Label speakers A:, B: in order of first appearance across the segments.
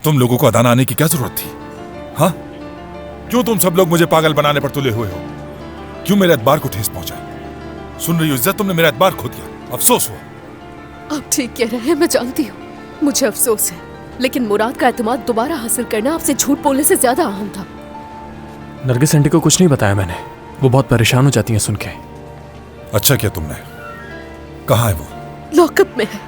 A: तुम लोगों को अदाना आने की क्या जरूरत थी? हाँ, क्यों तुम सब लोग मुझे पागल बनाने पर तुले हुए हो? क्यों मेरे एतबार को ठेस पहुंचाई? सुन रही हो इज्जत, तुमने मेरा एतबार खो दिया, अफसोस हुआ।
B: आप ठीक कह रहे हैं, मैं जानती हूँ, मुझे अफसोस है, लेकिन मुराद का एतमाद दोबारा हासिल करना आपसे झूठ बोलने से ज्यादा अहम था।
C: नरगिस आंटी को कुछ नहीं बताया मैंने, वो बहुत परेशान हो जाती हैं सुन के।
A: अच्छा किया तुमने। कहाँ है वो?
B: लॉकअप में है।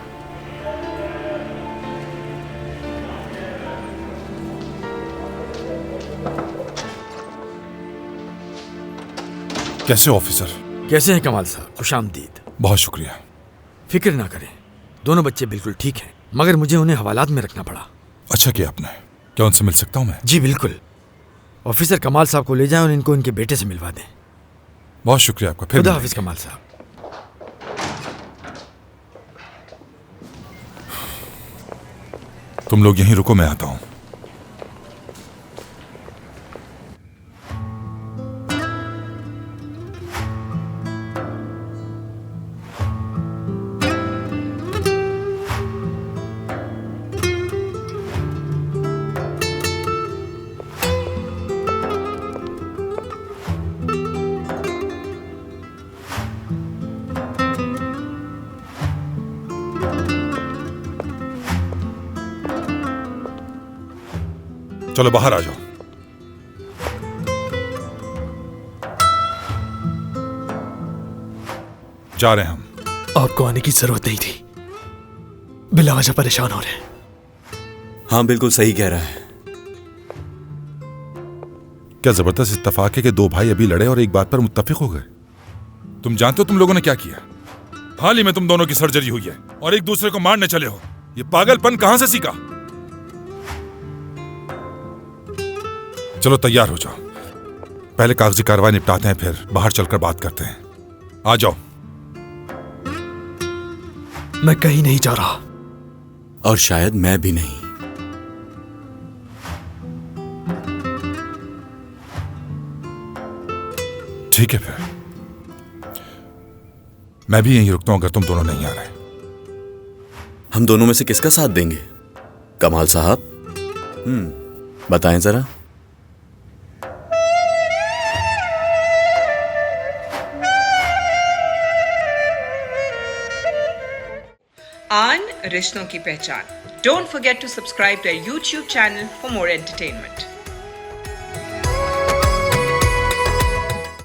A: कैसे ऑफिसर?
D: कैसे हैं कमाल साहब? खुशामदीद।
A: बहुत शुक्रिया।
D: फिक्र ना करें, दोनों बच्चे बिल्कुल ठीक हैं, मगर मुझे उन्हें हवालात में रखना पड़ा।
A: अच्छा किया आपने। क्या उनसे मिल सकता हूँ मैं?
D: जी बिल्कुल। ऑफिसर कमाल साहब को ले जाएं और इनको इनके बेटे से मिलवा दें।
A: बहुत शुक्रिया आपका। फिर
D: खुदा हाफिज कमाल साहब।
A: तुम लोग यहीं रुको, मैं आता हूँ। चलो बाहर आ जाओ। जा रहे हैं हम।
C: आपको आने की जरूरत नहीं थी, बिला वजह परेशान हो रहे हैं।
E: हाँ बिल्कुल सही कह रहा है।
A: क्या जबरदस्त इत्तेफाक है कि दो भाई अभी लड़े और एक बात पर मुत्तफिक हो गए। तुम जानते हो तुम लोगों ने क्या किया? हाल ही में तुम दोनों की सर्जरी हुई है और एक दूसरे को मारने चले हो। ये पागलपन कहां से सीखा? चलो तैयार हो जाओ, पहले कागजी कार्रवाई निपटाते हैं, फिर बाहर चलकर बात करते हैं। आ जाओ।
C: मैं कहीं नहीं जा रहा।
E: और शायद मैं भी नहीं।
A: ठीक है, फिर मैं भी यहीं रुकता हूं अगर तुम दोनों नहीं आ रहे।
E: हम दोनों में से किसका साथ देंगे कमाल साहब? बताएं जरा।
F: आन रिश्तों की पहचान. Don't forget to subscribe to our YouTube channel for more entertainment.